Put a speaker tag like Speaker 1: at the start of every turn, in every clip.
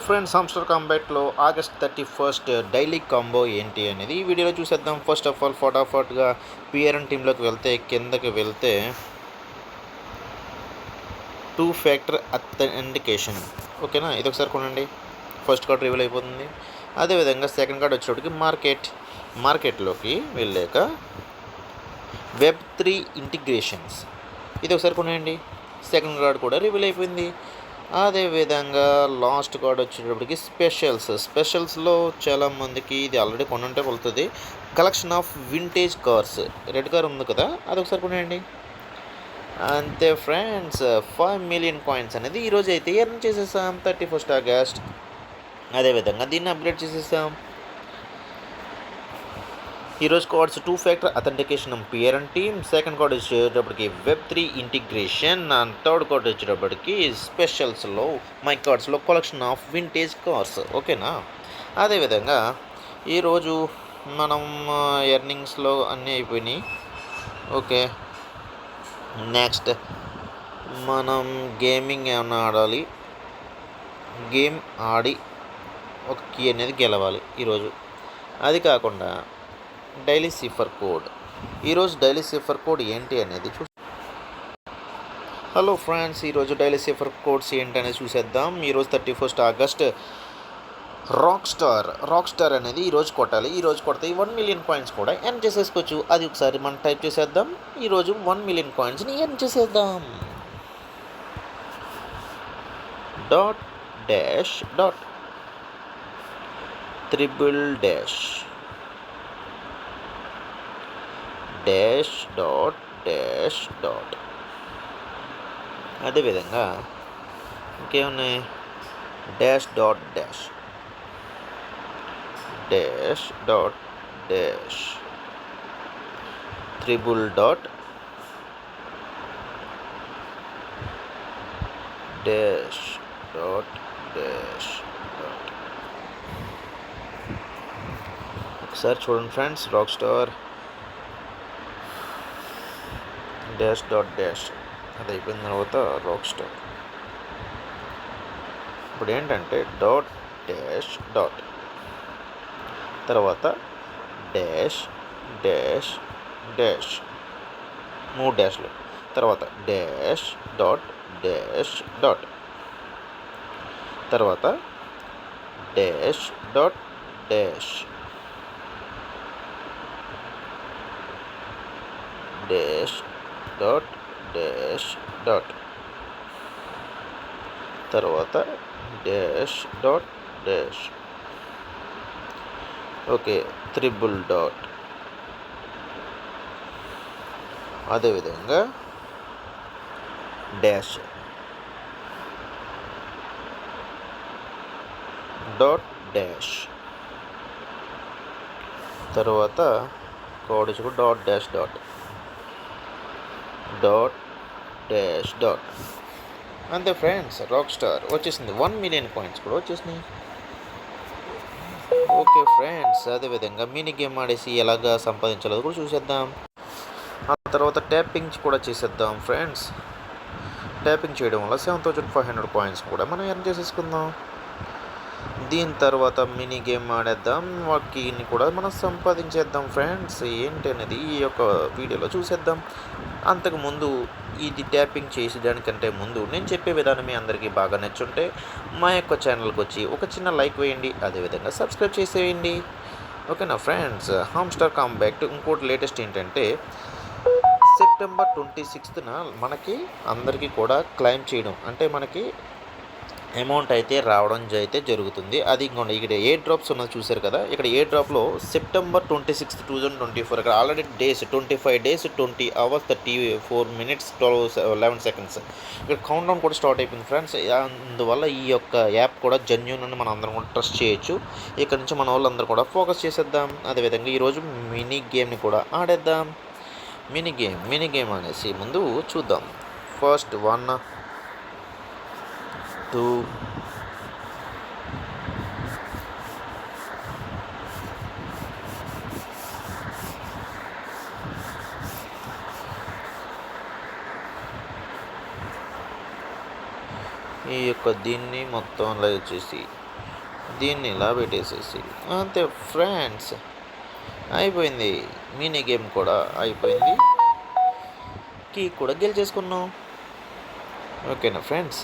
Speaker 1: Friends hamster కాంబాట్లో August 31 daily combo ఏంటి అనేది ఈ వీడియోలో చూసేద్దాం. ఫస్ట్ ఆఫ్ ఆల్ ఫటాఫట్గా పిఆర్ఎన్ టీంలోకి వెళ్తే కిందకి వెళ్తే 2 ఫ్యాక్టర్ అథెంటికేషన్ ఓకేనా, ఇది ఒకసారి కొనండి. ఫస్ట్ కార్డ్ రివీల్ అయిపోతుంది. అదేవిధంగా సెకండ్ కార్డ్ వచ్చేటప్పటికి మార్కెట్లోకి వెళ్ళాక వెబ్3 ఇంటిగ్రేషన్స్, ఇది ఒకసారి కొనండి. సెకండ్ కార్డ్ కూడా రివీల్ అయిపోయింది. అదేవిధంగా లాస్ట్ కార్డ్ వచ్చేటప్పటికి స్పెషల్స్లో చాలామందికి ఇది ఆల్రెడీ కొనుంటే వెళ్తుంది. Collection of vintage cars, red car ఉంది కదా, అది ఒకసారి కొనేయండి. అంతే ఫ్రెండ్స్, 5 మిలియన్ కాయిన్స్ అనేది ఈరోజు అయితే ఎర్న్ చేసేసాం 31 ఆగస్ట్. అదేవిధంగా దీన్ని అప్డేట్ చేసేసాం. ఈరోజు cards 2 factor authentication PRN team, second card వచ్చేటప్పటికి వెబ్3 ఇంటిగ్రేషన్, అండ్ థర్డ్ కార్డ్ వచ్చేటప్పటికి స్పెషల్స్లో మై కార్డ్స్లో కలెక్షన్ ఆఫ్ వింటేజ్ కార్స్ ఓకేనా. అదేవిధంగా ఈరోజు మనం ఎర్నింగ్స్లో అన్నీ అయిపోయినాయి. ఓకే, నెక్స్ట్ మనం గేమింగ్ ఏమన్నా ఆడాలి. గేమ్ ఆడి ఒక కీ అనేది గెలవాలి ఈరోజు. అది కాకుండా డైలీ సిఫర్ కోడ్, ఈరోజు డైలీ సిఫర్ కోడ్ ఏంటి అనేది హలో ఫ్రెండ్స్, ఈరోజు డైలీ సిఫర్ కోడ్స్ ఏంటి అనేది చూసేద్దాం. ఈరోజు 31 ఆగస్ట్ రాక్ స్టార్ అనేది ఈరోజు కొట్టాలి. ఈరోజు కొడితే 1 మిలియన్ కాయిన్స్ కూడా ఎర్న్ చేసేసుకోవచ్చు. అది ఒకసారి మనం టైప్ చేసేద్దాం. ఈరోజు 1 మిలియన్ కాయిన్స్ని ఎర్న్ చేసేద్దాం. Dot dash dot triple dash dash dot dash dot. అదేవిధంగా ఇంకేమున్నాయి, dash dot dash dash dot dash triple dot dash dot dash dot. ఒకసారి చూడండి friends, rock star dash dot dash అది అయిపోయిన తర్వాత రాక్ స్టార్. ఇప్పుడు ఏంటంటే డాట్ డాష్ డాట్ తర్వాత డాష్ డాష్ డాష్ 3 డాష్లు, తర్వాత డాష్ డాట్ డాష్ డాట్, తర్వాత dash dot dash dash dot dash dot, తర్వాత dash dot dash. Okay, triple dot. అదేవిధంగా డాష్ డాట్ డాష్, తర్వాత code dot dash dot dot dash dot. అంతే friends, rock star వచ్చేసింది. 1 million coins కూడా వచ్చేసినాయి. Okay friends, అదేవిధంగా mini game ఆడేసి ఎలాగా సంపాదించాలో కూడా చూసేద్దాం. ఆ తర్వాత ట్యాపింగ్ కూడా చేసేద్దాం ఫ్రెండ్స్. ట్యాపింగ్ చేయడం వల్ల 7500 కాయిన్స్ కూడా మనం ఎర్న్ చేసేసుకుందాం. దీని తర్వాత మినీ గేమ్ ఆడేద్దాం, వాటిని కూడా మనం సంపాదించేద్దాం ఫ్రెండ్స్. ఏంటి అనేది ఈ యొక్క వీడియోలో చూసేద్దాం. అంతకుముందు ఇది ట్యాపింగ్ చేసేదానికంటే ముందు నేను చెప్పే విధానం మీ అందరికీ బాగా నచ్చుంటే మా యొక్క ఛానల్కి వచ్చి ఒక చిన్న లైక్ వేయండి, అదేవిధంగా సబ్స్క్రైబ్ చేసేయండి. ఓకేనా ఫ్రెండ్స్, హామ్స్టర్ కాంబాక్ట్ ఇంకోటి లేటెస్ట్ ఏంటంటే సెప్టెంబర్ 26న మనకి అందరికీ కూడా క్లైమ్ చేయడం, అంటే మనకి అమౌంట్ అయితే రావడం అయితే జరుగుతుంది. అది ఇంకోండి, ఇక్కడ ఏ డ్రాప్స్ ఉన్నది చూసారు కదా, ఇక్కడ ఏ డ్రాప్లో సెప్టెంబర్ 26, 2024 ఇక్కడ already days 25 days 20 hours 34 minutes 11 seconds ఇక్కడ కౌంట్ డౌన్ కూడా స్టార్ట్ అయిపోయింది ఫ్రెండ్స్. అందువల్ల ఈ యొక్క యాప్ కూడా జెన్యూన్ అని మనం అందరం కూడా ట్రస్ట్ చేయొచ్చు. ఇక్కడ నుంచి మన వాళ్ళందరూ కూడా ఫోకస్ చేసేద్దాం. అదేవిధంగా ఈరోజు మినీ గేమ్ని కూడా ఆడేద్దాం. మినీ గేమ్ అనేసి ముందు చూద్దాం. ఫస్ట్ 1 2 ఈ యొక్క దీన్ని మొత్తం లైవ్ చేసి దీన్ని ఇలా పెట్టేసేసి అంతే ఫ్రెండ్స్, అయిపోయింది. మినీ గేమ్ కూడా అయిపోయింది, కీ కూడా గెలిచేసుకున్నాం. ఓకేనా ఫ్రెండ్స్?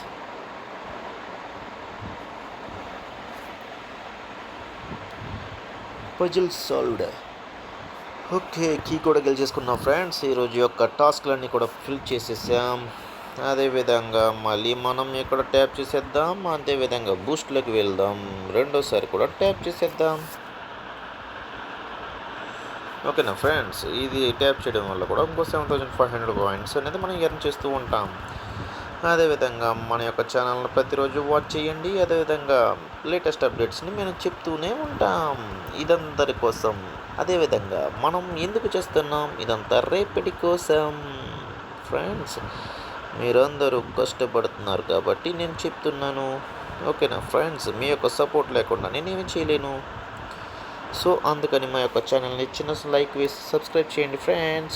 Speaker 1: Puzzle solved. ఓకే, కీ కూడా గెలిచేసుకున్నాం ఫ్రెండ్స్. ఈరోజు యొక్క టాస్క్లన్నీ కూడా ఫిల్ చేసేసాం. అదేవిధంగా మళ్ళీ మనం ఇక్కడ ట్యాప్ చేసేద్దాం. అదేవిధంగా బూస్ట్లోకి వెళ్దాం, రెండోసారి కూడా ట్యాప్ చేసేద్దాం. ఓకేనా ఫ్రెండ్స్? ఇది ట్యాప్ చేయడం వల్ల కూడా ఇంకో 7500 కాయిన్స్ అనేది మనం ఎర్న్ చేస్తూ ఉంటాం. అదేవిధంగా మన యొక్క ఛానల్ని ప్రతిరోజు వాచ్ చేయండి. అదేవిధంగా లేటెస్ట్ అప్డేట్స్ని మేము చెప్తూనే ఉంటాం ఇదందరి కోసం. అదేవిధంగా మనం ఎందుకు చేస్తున్నాం ఇదంతా? రేపటి కోసం ఫ్రెండ్స్. మీరందరూ కష్టపడుతున్నారు కాబట్టి నేను చెప్తున్నాను. ఓకేనా ఫ్రెండ్స్? మీ యొక్క సపోర్ట్ లేకుండా నేనేమి చేయలేను. సో అందుకని మా యొక్క ఛానల్ని చిన్న లైక్ వేసి సబ్స్క్రైబ్ చేయండి ఫ్రెండ్స్.